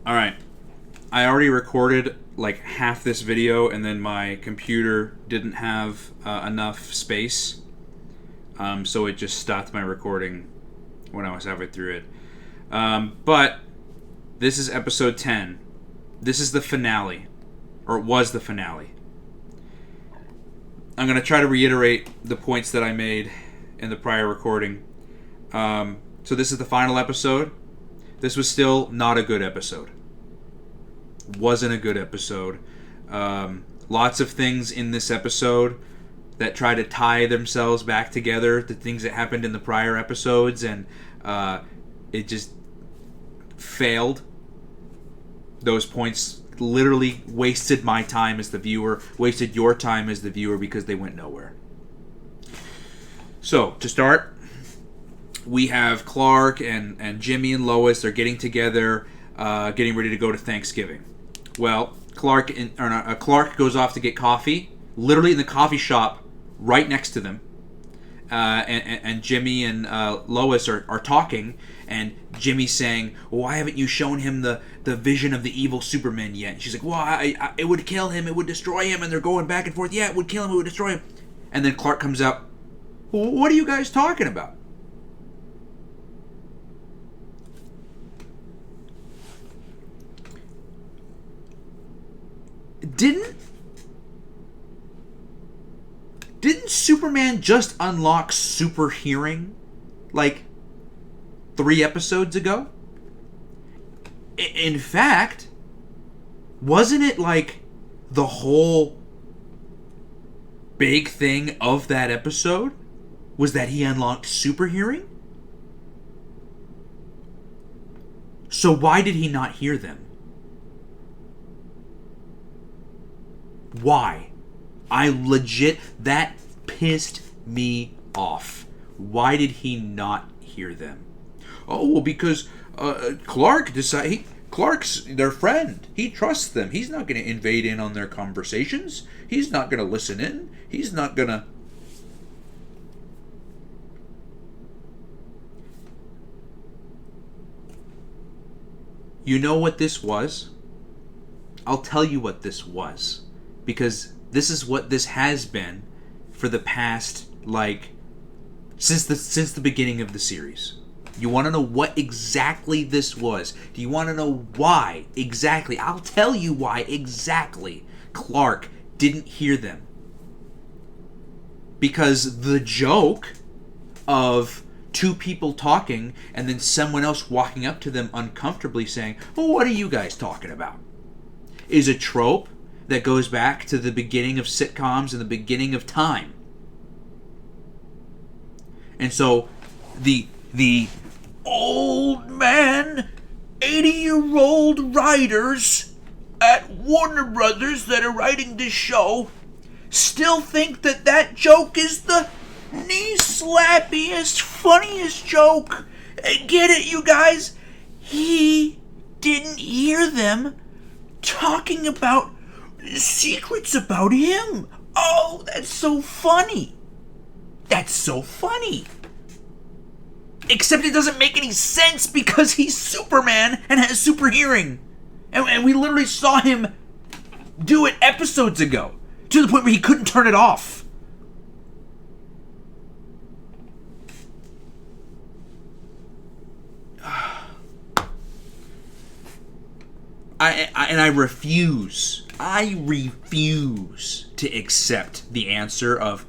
All right. I already recorded like half this video, and then my computer didn't have enough space, so it just stopped my recording when I was halfway through it. But this is episode 10. This is the finale, or it was the finale. I'm going to try to reiterate the points that I made in the prior recording. So this is the final episode. This was still not a good episode. Wasn't a good episode. Lots of things in this episode that try to tie themselves back together, the things that happened in the prior episodes, and it just failed. Those points literally wasted my time as the viewer, wasted your time as the viewer, because they went nowhere. So, to start, we have Clark and Jimmy and Lois are getting together, getting ready to go to Thanksgiving. Well, Clark goes off to get coffee, literally in the coffee shop right next to them. And Jimmy and Lois are talking, and Jimmy's saying, well, why haven't you shown him the vision of the evil Superman yet? And she's like, well, it would kill him, it would destroy him, and they're going back and forth. Yeah, it would kill him, it would destroy him. And then Clark comes out, well, what are you guys talking about? Didn't Superman just unlock super hearing like 3 episodes ago? In fact, wasn't it like the whole big thing of that episode was that he unlocked super hearing? So why did he not hear them? Why? That pissed me off. Why did he not hear them? Oh, well, because Clark's their friend. He trusts them. He's not going to invade in on their conversations. He's not going to listen in. He's not going to... You know what this was? I'll tell you what this was. Because this is what this has been for the past, since the beginning of the series. You want to know what exactly this was? Do you want to know why exactly? I'll tell you why exactly Clark didn't hear them. Because the joke of 2 people talking and then someone else walking up to them uncomfortably saying, well, what are you guys talking about? Is a trope that goes back to the beginning of sitcoms and the beginning of time. And so the old man, 80-year-old writers at Warner Brothers that are writing this show still think that joke is the knee-slappiest, funniest joke. Get it, you guys? He didn't hear them talking about secrets about him. Oh, that's so funny. That's so funny. Except it doesn't make any sense because he's Superman and has super hearing. And we literally saw him do it episodes ago, to the point where he couldn't turn it off. I refuse to accept the answer of,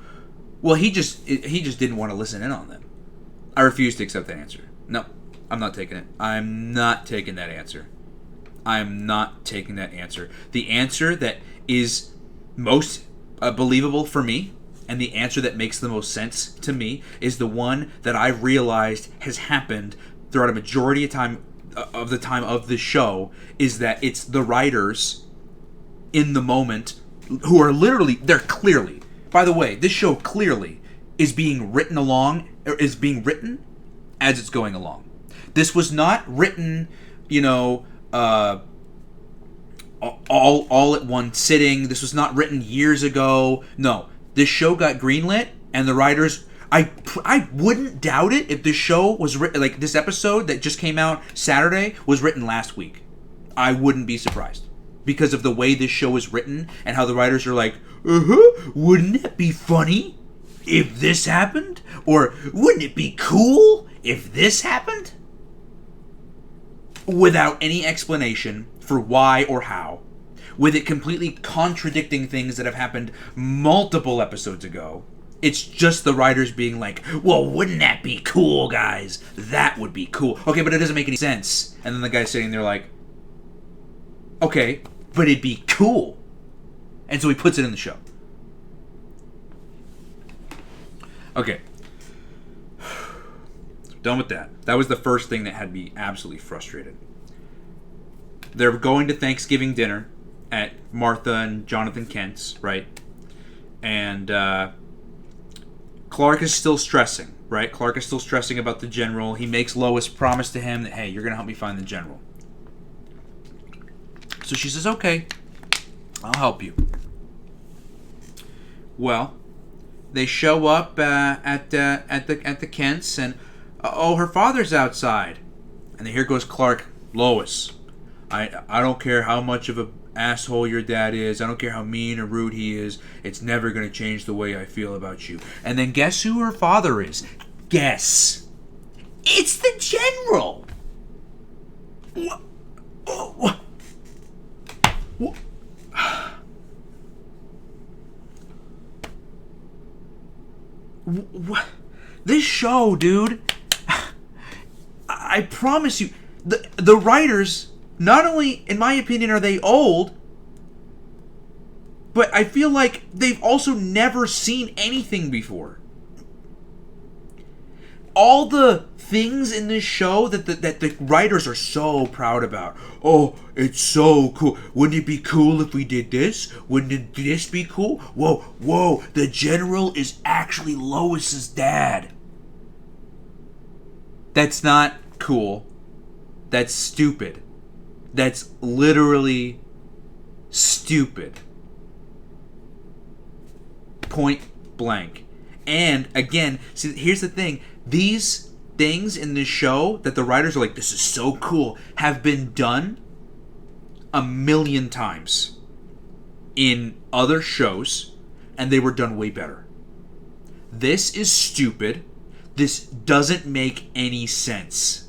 well, he just didn't want to listen in on them. I refuse to accept that answer. No, I'm not taking it. I'm not taking that answer. I'm not taking that answer. The answer that is most believable for me, and the answer that makes the most sense to me, is the one that I've realized has happened throughout a majority of the time of the show, is that it's the writers in the moment who are literally, they're clearly, by the way, this show clearly is being written as it's going along. This was not written, all at one sitting. This was not written years ago. No, this show got greenlit, and the writers, I wouldn't doubt it if this show was written, like this episode that just came out Saturday was written last week. I wouldn't be surprised. Because of the way this show is written and how the writers are like, wouldn't it be funny if this happened? Or wouldn't it be cool if this happened? Without any explanation for why or how. With it completely contradicting things that have happened multiple episodes ago. It's just the writers being like, well, wouldn't that be cool, guys? That would be cool. Okay, but it doesn't make any sense. And then the guy's sitting there like, okay, but it'd be cool. And so he puts it in the show. Okay. Done with that. That was the first thing that had me absolutely frustrated. They're going to Thanksgiving dinner at Martha and Jonathan Kent's, right? And Clark is still stressing, right? Clark is still stressing about the general. He makes Lois promise to him that, hey, you're going to help me find the general. So she says, okay, I'll help you. Well, they show up at the Kents, and her father's outside. And here goes Clark. Lois, I don't care how much of a asshole your dad is. I don't care how mean or rude he is. It's never going to change the way I feel about you. And then guess who her father is? Guess. It's the general. What? What? What? This show, dude. I promise you, the writers, not only, in my opinion, are they old, but I feel like they've also never seen anything before. All the things in this show that the writers are so proud about. Oh, it's so cool. Wouldn't it be cool if we did this? Wouldn't this be cool? Whoa, the general is actually Lois's dad. That's not cool. That's stupid. That's literally stupid. Point blank. And again, see, here's the thing. These things in this show that the writers are like, this is so cool, have been done 1,000,000 times in other shows, and they were done way better. This is stupid. This doesn't make any sense.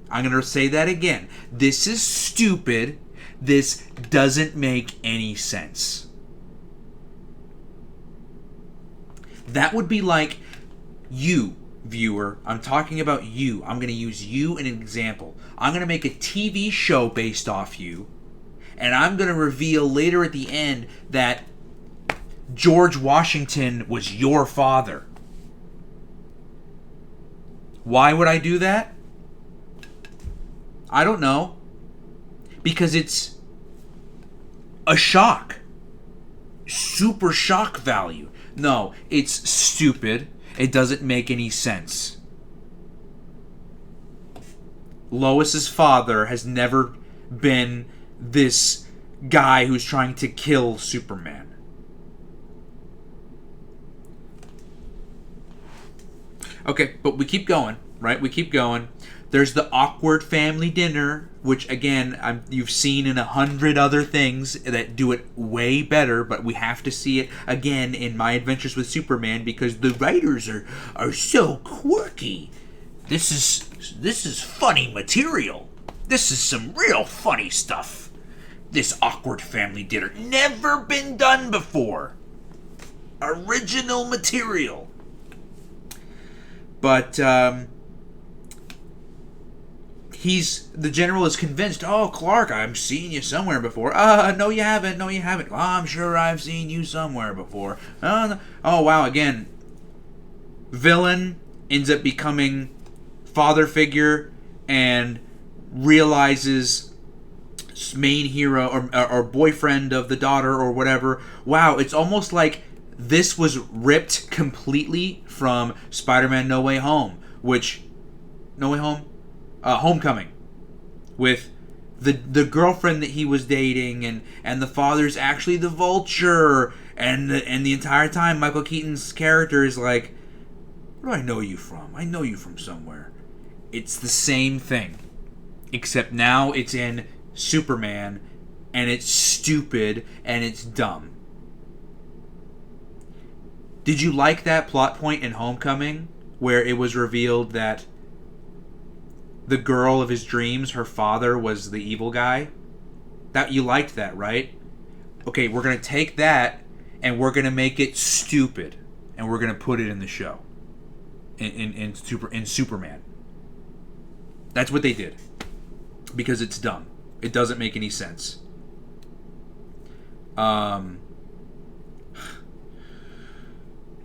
I'm going to say that again. This is stupid. This doesn't make any sense. That would be like you, viewer. I'm talking about you. I'm going to use you as an example. I'm going to make a TV show based off you, and I'm going to reveal later at the end that George Washington was your father. Why would I do that? I don't know. Because it's a shock. Super shock value. No, it's stupid. It doesn't make any sense. Lois's father has never been this guy who's trying to kill Superman. Okay, but we keep going, right? We keep going. There's the awkward family dinner, which again, you've seen in 100 other things that do it way better, but we have to see it again in My Adventures with Superman because the writers are so quirky. This is funny material. This is some real funny stuff. This awkward family dinner, never been done before. Original material. But the general is convinced, oh, Clark, I've seen you somewhere before. No you haven't. Well, I'm sure I've seen you somewhere before. Oh, wow, again, villain ends up becoming father figure and realizes main hero or boyfriend of the daughter or whatever. Wow, it's almost like this was ripped completely from Spider-Man No Way Home, Homecoming, with the girlfriend that he was dating, and the father's actually the Vulture, and the entire time Michael Keaton's character is like, where do I know you from? I know you from somewhere. It's the same thing, except now it's in Superman, and it's stupid and it's dumb. Did you like that plot point in Homecoming where it was revealed that the girl of his dreams, her father, was the evil guy? That you liked that, right? Okay, we're going to take that and we're going to make it stupid and we're going to put it in the show. In Superman. That's what they did. Because it's dumb. It doesn't make any sense.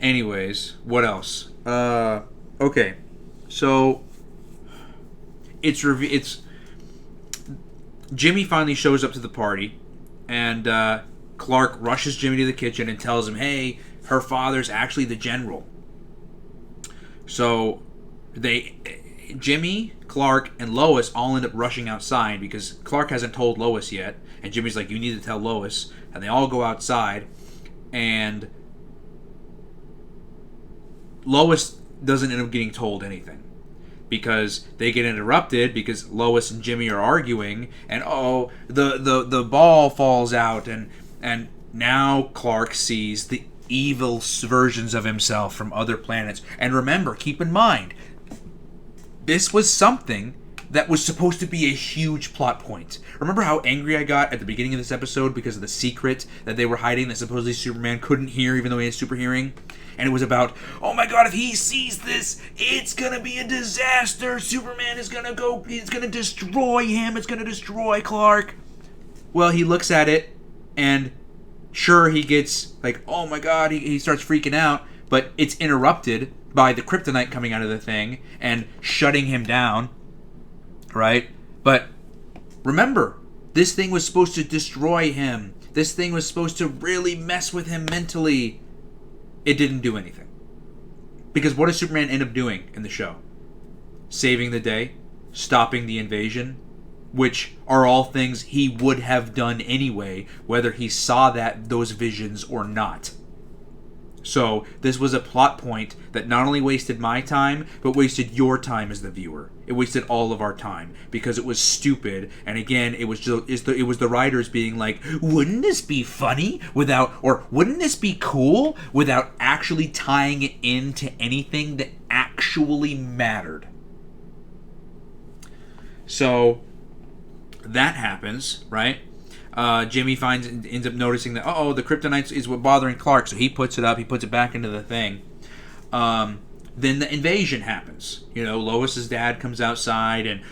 Anyways, what else? Okay. So it's Jimmy finally shows up to the party, and Clark rushes Jimmy to the kitchen and tells him, "Hey, her father's actually the general." So Jimmy, Clark, and Lois all end up rushing outside because Clark hasn't told Lois yet, and Jimmy's like, "You need to tell Lois," and they all go outside, and Lois doesn't end up getting told anything because they get interrupted because Lois and Jimmy are arguing, and the ball falls out, and now Clark sees the evil versions of himself from other planets. And remember, keep in mind, this was something that was supposed to be a huge plot point. Remember how angry I got at the beginning of this episode because of the secret that they were hiding that supposedly Superman couldn't hear even though he had super hearing? And it was about, oh my god, if he sees this, it's gonna be a disaster. Superman is gonna go, it's gonna destroy him, it's gonna destroy Clark. Well, he looks at it, and sure, he gets like, oh my god, he starts freaking out, but it's interrupted by the kryptonite coming out of the thing and shutting him down, right? But remember, this thing was supposed to destroy him. This thing was supposed to really mess with him mentally. It didn't do anything. Because what does Superman end up doing in the show? Saving the day, stopping the invasion, which are all things he would have done anyway, whether he saw those visions or not. So this was a plot point that not only wasted my time, but wasted your time as the viewer. It wasted all of our time because it was stupid. And again, it was the writers being like, wouldn't this be funny without, or wouldn't this be cool without actually tying it into anything that actually mattered? So that happens, right? Jimmy ends up noticing that, the kryptonite is what bothering Clark, so he puts it up, he puts it back into the thing. Then the invasion happens. Lois's dad comes outside and,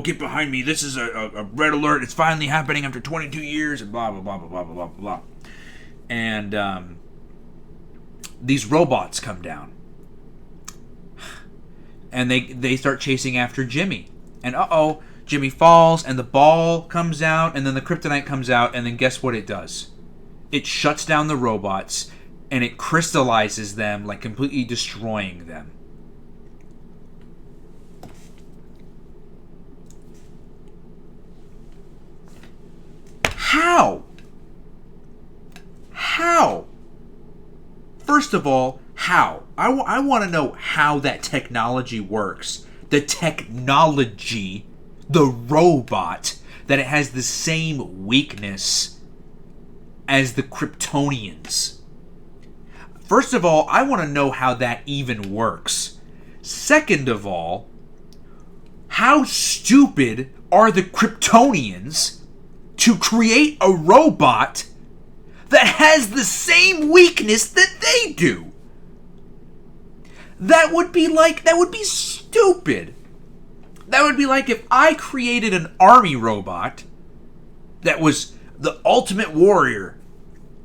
get behind me, this is a red alert, it's finally happening after 22 years, and blah, blah, blah, blah, blah, blah, blah. And these robots come down. And they start chasing after Jimmy. And Jimmy falls, and the ball comes out, and then the kryptonite comes out, and then guess what it does? It shuts down the robots, and it crystallizes them, like completely destroying them. How? First of all, how? I want to know how that technology works. The technology, the robot, that it has the same weakness as the Kryptonians. First of all, I want to know how that even works. Second of all, how stupid are the Kryptonians to create a robot that has the same weakness that they do? That would be stupid. That would be like if I created an army robot that was the ultimate warrior,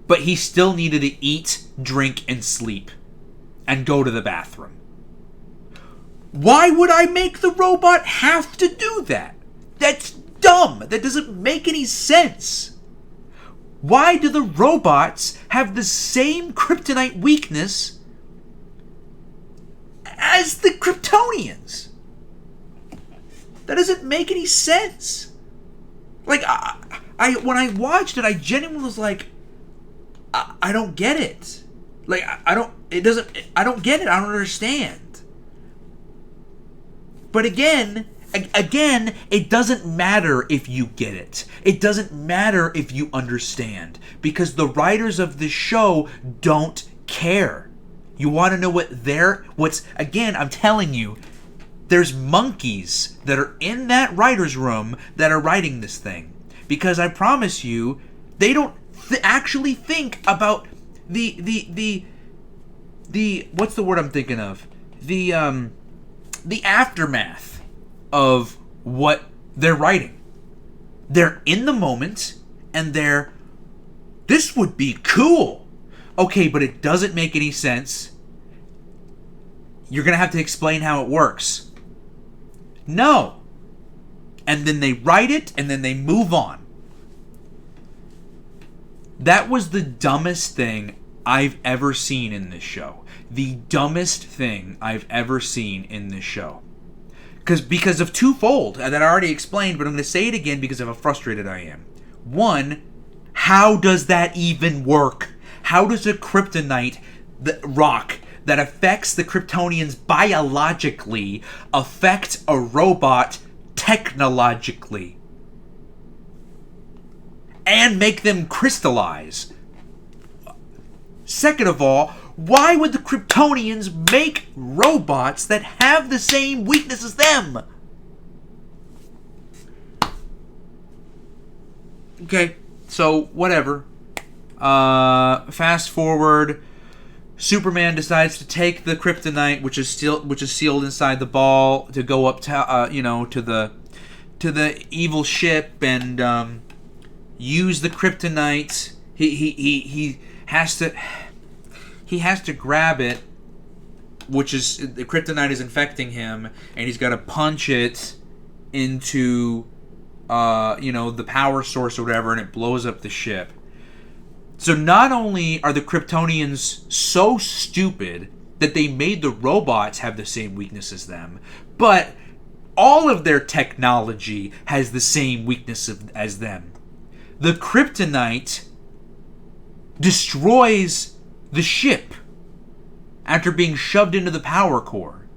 but he still needed to eat, drink, and sleep, and go to the bathroom. Why would I make the robot have to do that? That's dumb. That doesn't make any sense. Why do the robots have the same kryptonite weakness as the Kryptonians? That doesn't make any sense. Like, I when I watched it, I genuinely was like, I don't get it. Like, I don't get it. I don't understand. But again, Again, it doesn't matter if you get it. It doesn't matter if you understand, because the writers of this show don't care. You want to know again, I'm telling you, there's monkeys that are in that writer's room that are writing this thing. Because I promise you, they don't actually think about the what's the word I'm thinking of? The aftermath of what they're writing. They're in the moment, and this would be cool. Okay, but it doesn't make any sense. You're going to have to explain how it works. No. And then they write it, and then they move on. That was the dumbest thing I've ever seen in this show. The dumbest thing I've ever seen in this show. Because of twofold that I already explained, but I'm going to say it again because of how frustrated I am. One, how does that even work? How does a kryptonite rock that affects the Kryptonians biologically affect a robot technologically? And make them crystallize? Second of all, why would the Kryptonians make robots that have the same weakness as them? Okay, so whatever. Fast forward, Superman decides to take the kryptonite, which is sealed inside the ball, to go up to the evil ship and use the kryptonite. He has to grab it, which is the kryptonite is infecting him, and he's got to punch it into the power source or whatever, and it blows up the ship. So not only are the Kryptonians so stupid that they made the robots have the same weakness as them, but all of their technology has the same weakness as them. The kryptonite destroys the ship after being shoved into the power core.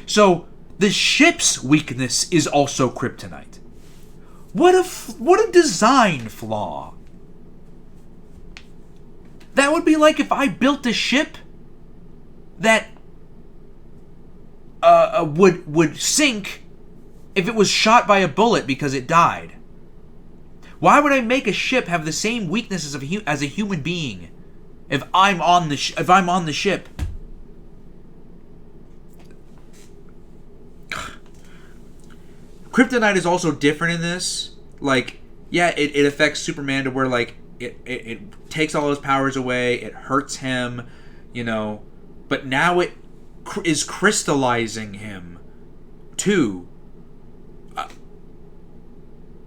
So the ship's weakness is also kryptonite. What a design flaw. That would be like if I built a ship that would sink if it was shot by a bullet because it died. Why would I make a ship have the same weaknesses as a human being if I'm on the ship? Kryptonite is also different in this. Like, yeah, it affects Superman to where, like, it takes all his powers away, it hurts him, but now it is crystallizing him, too.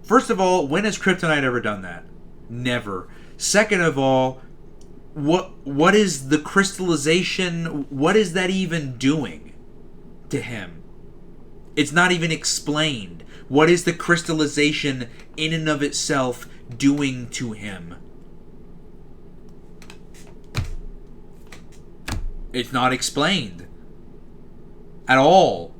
First of all, when has Kryptonite ever done that? Never. Second of all, what is the crystallization, what is that even doing to him? It's not even explained. What is the crystallization in and of itself doing to him? It's not explained at all.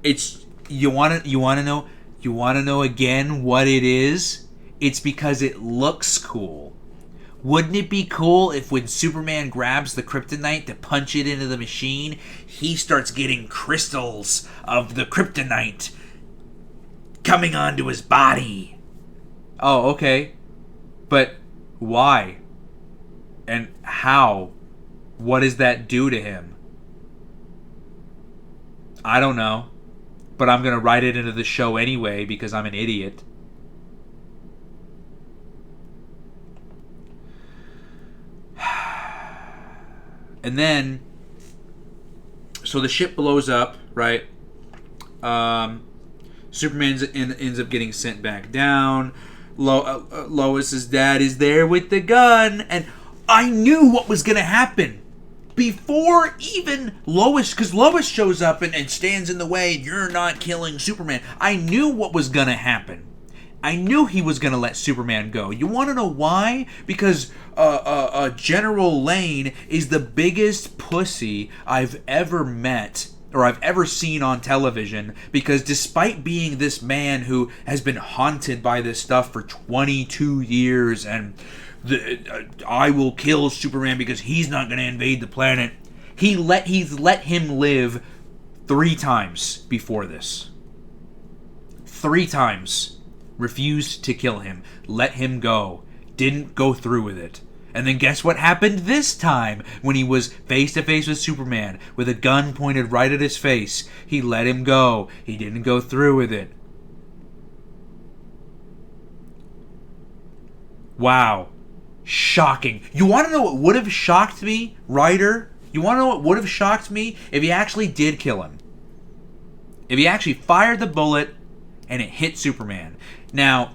It's you want to know again what it is? It's because it looks cool. Wouldn't it be cool if when Superman grabs the kryptonite to punch it into the machine, he starts getting crystals of the kryptonite coming onto his body? Oh, okay. But why? And how? What does that do to him? I don't know. But I'm going to write it into the show anyway because I'm an idiot. And then, so the ship blows up, right? Superman ends up getting sent back down. Lois's dad is there with the gun, and I knew what was going to happen before even Lois, because Lois shows up and stands in the way. You're not killing Superman. I knew what was going to happen. I knew he was going to let Superman go. You want to know why? Because General Lane is the biggest pussy I've ever met or I've ever seen on television, because despite being this man who has been haunted by this stuff for 22 years and I will kill Superman because he's not going to invade the planet, he's let him live 3 times before this. 3 times. Refused to kill him. Let him go. Didn't go through with it. And then guess what happened this time when he was face to face with Superman with a gun pointed right at his face? He let him go. He didn't go through with it. Wow. Shocking. You want to know what would have shocked me, writer? You want to know what would have shocked me? If he actually did kill him. If he actually fired the bullet and it hit Superman. Now,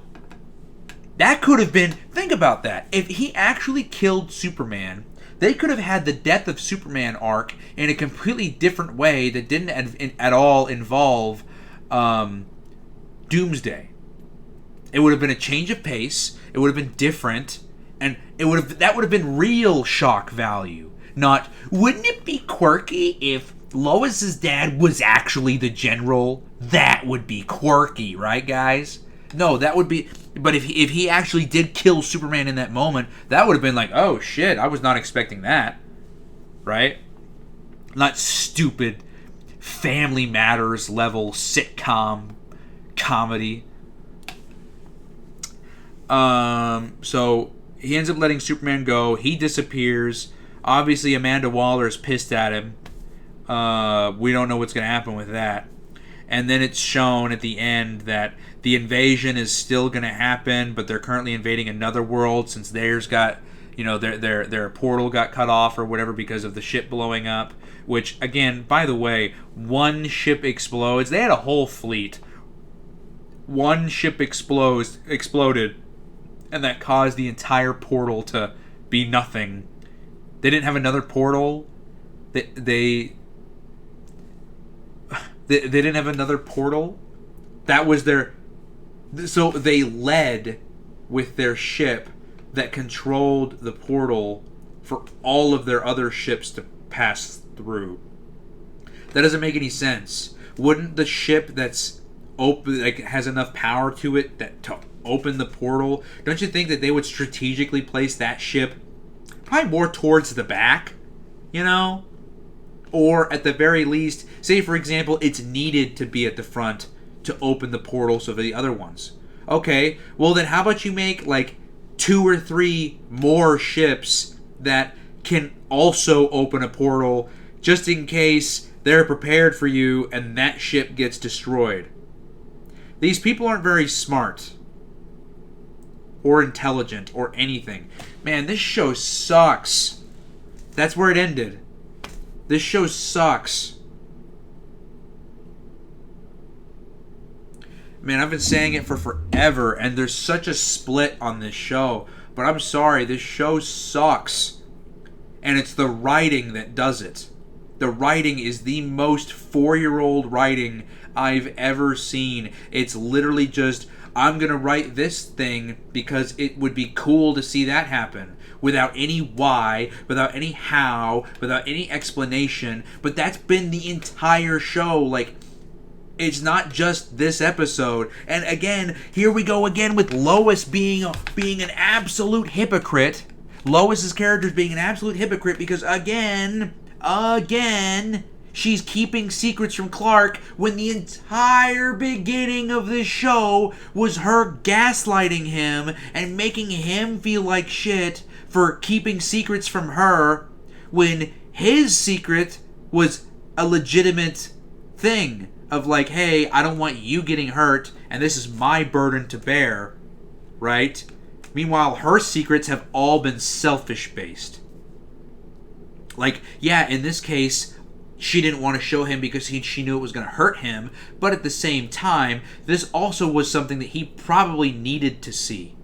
that could have been... Think about that. If he actually killed Superman, they could have had the Death of Superman arc in a completely different way that didn't at all involve Doomsday. It would have been a change of pace. It would have been different. And that would have been real shock value. Not, wouldn't it be quirky if Lois's dad was actually the general? That would be quirky, right, guys? No, that would be... But if he actually did kill Superman in that moment, that would have been like, oh, shit, I was not expecting that. Right? Not stupid Family Matters level sitcom comedy. So he ends up letting Superman go. He disappears. Obviously, Amanda Waller is pissed at him. We don't know what's going to happen with that. And then it's shown at the end that the invasion is still going to happen, but they're currently invading another world since theirs got, their portal got cut off or whatever because of the ship blowing up. Which, again, by the way, one ship explodes. They had a whole fleet. One ship exploded, and that caused the entire portal to be nothing. They didn't have another portal. They didn't have another portal. That was their... So they led with their ship that controlled the portal for all of their other ships to pass through. That doesn't make any sense. Wouldn't the ship that's open, like, has enough power to it to open the portal? Don't you think that they would strategically place that ship probably more towards the back? Or at the very least, say for example, it's needed to be at the front to open the portal so for the other ones. Okay, well then how about you make like 2 or 3 more ships that can also open a portal just in case they're prepared for you and that ship gets destroyed. These people aren't very smart or intelligent or anything. Man, this show sucks. That's where it ended. This show sucks. Man, I've been saying it for forever, and there's such a split on this show. But I'm sorry, this show sucks. And it's the writing that does it. The writing is the most 4-year-old writing I've ever seen. It's literally just, I'm going to write this thing because it would be cool to see that happen. Without any why, without any how, without any explanation. But that's been the entire show. Like, it's not just this episode. And again, here we go again with Lois being an absolute hypocrite. Lois's character is being an absolute hypocrite because again, she's keeping secrets from Clark when the entire beginning of this show was her gaslighting him and making him feel like shit for keeping secrets from her when his secret was a legitimate thing of like, hey, I don't want you getting hurt and this is my burden to bear, right? Meanwhile, her secrets have all been selfish based. Like, yeah, in this case, she didn't want to show him because she knew it was going to hurt him, but at the same time, this also was something that he probably needed to see.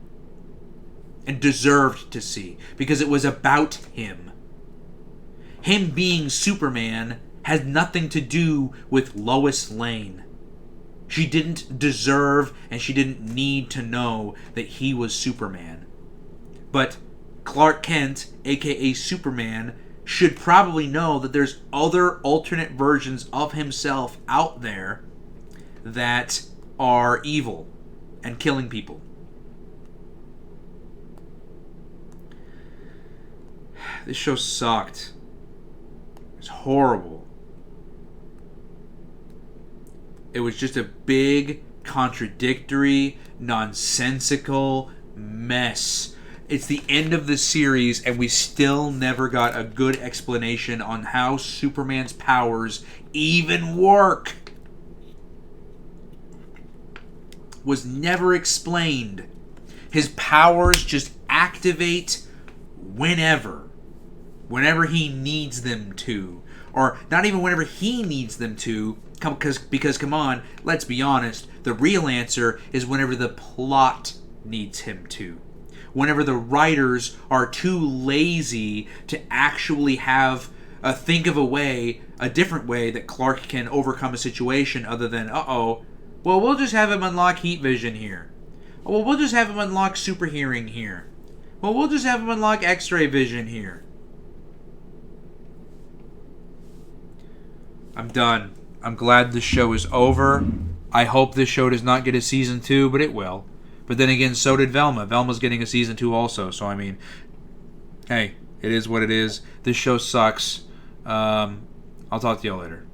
And deserved to see. Because it was about him. Him being Superman had nothing to do with Lois Lane. She didn't deserve and she didn't need to know that he was Superman. But Clark Kent, aka Superman, should probably know that there's other alternate versions of himself out there that are evil and killing people. This show sucked. It's horrible. It was just a big, contradictory, nonsensical mess. It's the end of the series, and we still never got a good explanation on how Superman's powers even work. Was never explained. His powers just activate whenever he needs them to. Or not even whenever he needs them to, because come on, let's be honest, the real answer is whenever the plot needs him to. Whenever the writers are too lazy to actually think of a different way that Clark can overcome a situation other than, well, we'll just have him unlock heat vision here. Well, we'll just have him unlock super hearing here. Well, we'll just have him unlock x-ray vision here. I'm done. I'm glad this show is over. I hope this show does not get a season 2, but it will. But then again, so did Velma. Velma's getting a season 2 also, so I mean, hey, it is what it is. This show sucks. I'll talk to y'all later.